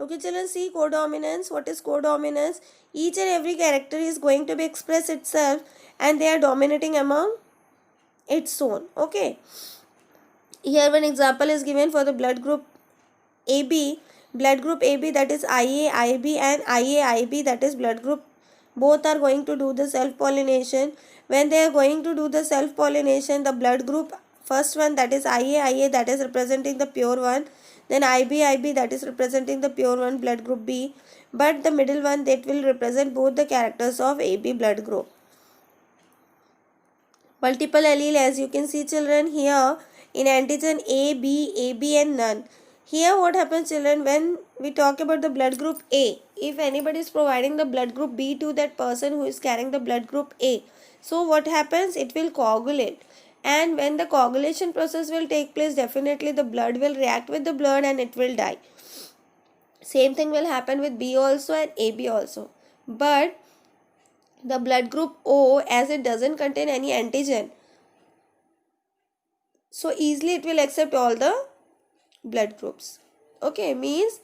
Okay, children, see codominance. What is codominance? Each and every character is going to be express itself and they are dominating among its own. Okay. Here one example is given for the blood group AB. Blood group AB, that is IA, IB, and IA, IB, that is blood group. Both are going to do the self pollination. When they are going to do the self pollination, the blood group first one, that is IA, IA, that is representing the pure one. Then IB, IB, that is representing the pure one, blood group B. But the middle one, that will represent both the characters of AB blood group. Multiple allele, as you can see children here in antigen A, B, AB and none. Here what happens children, when we talk about the blood group A, if anybody is providing the blood group B to that person who is carrying the blood group A, so what happens, it will coagulate, and when the coagulation process will take place, definitely the blood will react with the blood and it will die. Same thing will happen with B also and AB also. But the blood group O, as it doesn't contain any antigen, so easily it will accept all the blood groups. Okay, means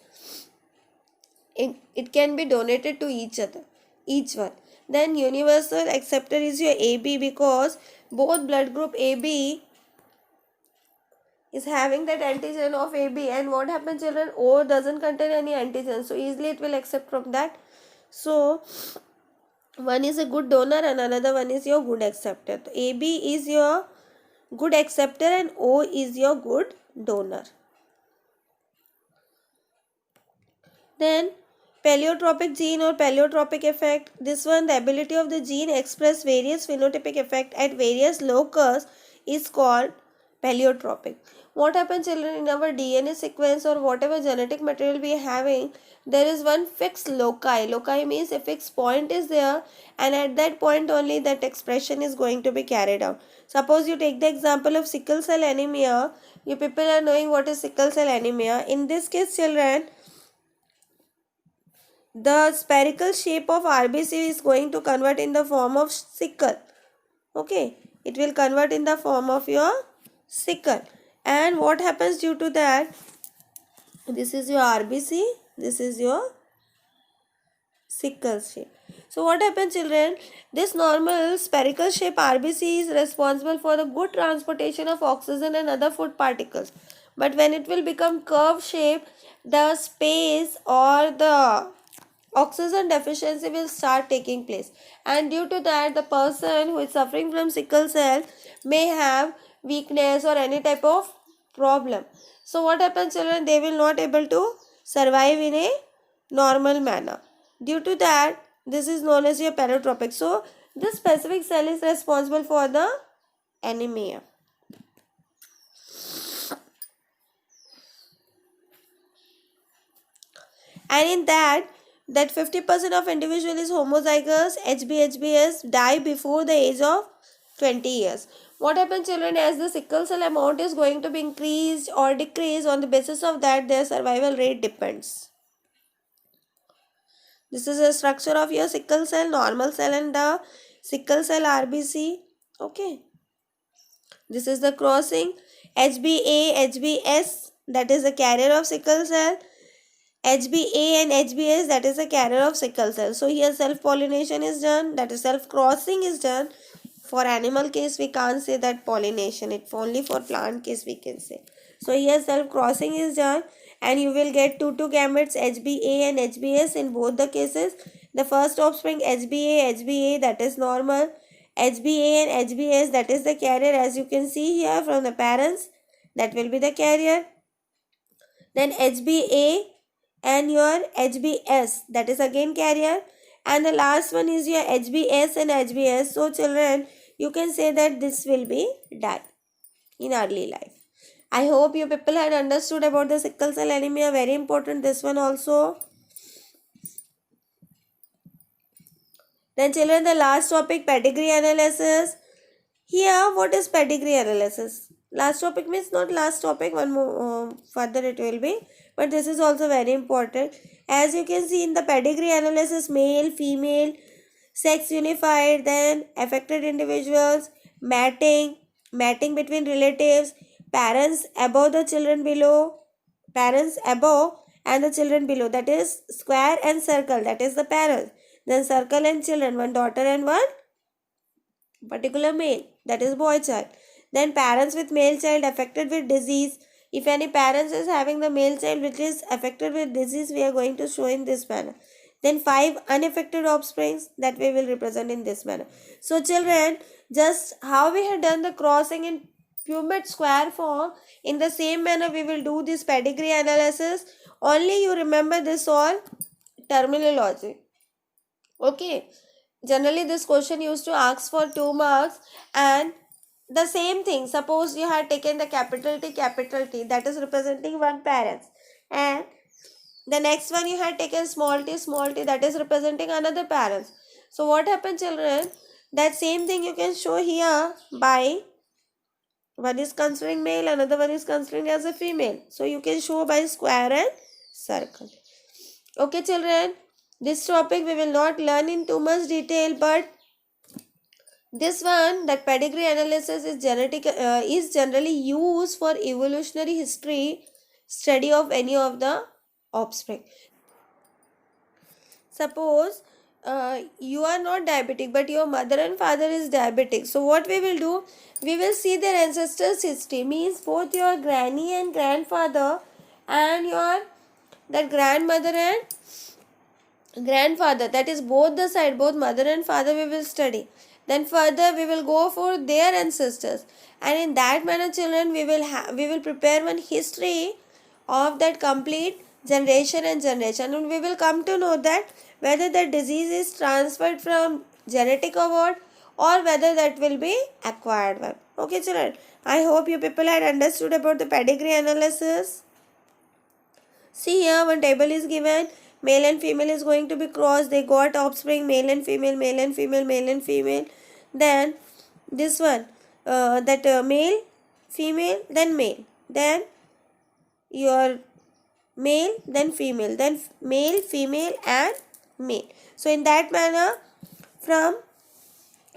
it can be donated to each one. Then universal acceptor is your AB, because both blood group AB is having that antigen of AB, and what happens children, O doesn't contain any antigen, so easily it will accept from that. So one is a good donor and another one is your good acceptor. So AB is your good acceptor and O is your good donor. Then paleotropic gene or paleotropic effect. This one, the ability of the gene express various phenotypic effect at various locus is called paleotropic. What happens children, in our DNA sequence or whatever genetic material we are having, there is one fixed loci. Loci means a fixed point is there, and at that point only that expression is going to be carried out. Suppose you take the example of sickle cell anemia. You people are knowing what is sickle cell anemia. In this case children, the spherical shape of RBC is going to convert in the form of sickle. Okay, it will convert in the form of your sickle. And what happens due to that? This is your RBC, this is your sickle shape. So what happens children? This normal spherical shape RBC is responsible for the good transportation of oxygen and other food particles. But when it will become curve shape, the space or the oxygen deficiency will start taking place, and due to that the person who is suffering from sickle cell may have weakness or any type of problem. So what happens children, they will not able to survive in a normal manner. Due to that, this is known as your paleotropic. So this specific cell is responsible for the anemia. And in that 50% of individual is homozygous HbHbS die before the age of 20 years. What happens children, as the sickle cell amount is going to be increased or decreased, on the basis of that their survival rate depends. This is a structure of your sickle cell, normal cell and the sickle cell RBC. Okay, this is the crossing HbA HbS, that is the carrier of sickle cell. HbA and HbS, that is a carrier of sickle cell. So here self pollination is done, that is self crossing is done. For animal case we can't say that pollination, it's only for plant case we can say. So here self crossing is done and you will get two gametes HbA and HbS in both the cases. The first offspring HbA, that is normal. HbA and HbS, that is the carrier, as you can see here from the parents, that will be the carrier. Then HbA and your HbS, that is again carrier, and the last one is your HbS and HbS. So children, you can say that this will be die in early life. I hope you people had understood about the sickle cell anemia. Very important, this one also. Then children, the last topic, pedigree analysis. Here, what is pedigree analysis? Last topic means not last topic, one more further it will be, but this is also very important. As you can see in the pedigree analysis, male, female, sex unified, then affected individuals, matting between relatives, parents above the children below, parents above and the children below, that is square and circle, that is the parents. Then circle and children, one daughter and one particular male, that is boy child. Then parents with male child affected with disease. If any parents is having the male child which is affected with disease, we are going to show in this manner. Then 5 unaffected offsprings, that we will represent in this manner. So children, just how we have done the crossing in Punnett square form, in the same manner we will do this pedigree analysis. Only you remember this all terminology. Okay. Generally this question used to ask for 2 marks, and the same thing, suppose you had taken the capital T, that is representing one parent, and the next one you had taken small t, that is representing another parent. So what happens children, that same thing you can show here by one is considering male, another one is considering as a female, so you can show by square and circle. Okay children, this topic we will not learn in too much detail, but this one, that pedigree analysis is generally used for evolutionary history study of any of the offspring. Suppose you are not diabetic but your mother and father is diabetic. So what we will do? We will see their ancestors history. Means both your granny and grandfather and your that grandmother and grandfather, that is both the side, both mother and father we will study. Then further we will go for their ancestors, and in that manner children we will prepare one history of that complete generation and generation, and we will come to know that whether the disease is transferred from genetic award or whether that will be acquired one. Okay children, I hope you people had understood about the pedigree analysis. See here, one table is given. Male and female is going to be crossed. They got offspring, male and female, male and female, male and female. Then this one, male, female, then male. Then your male, then female, then male, female, and male. So in that manner, from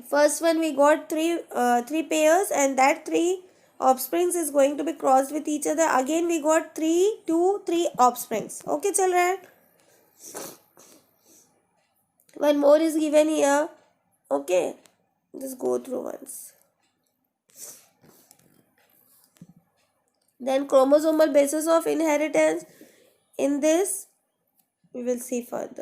first one we got three pairs, and that three offsprings is going to be crossed with each other. Again we got 3, 2, 3 offsprings. Okay children, one more is given here. Okay, just go through once. Then chromosomal basis of inheritance, in this we will see further.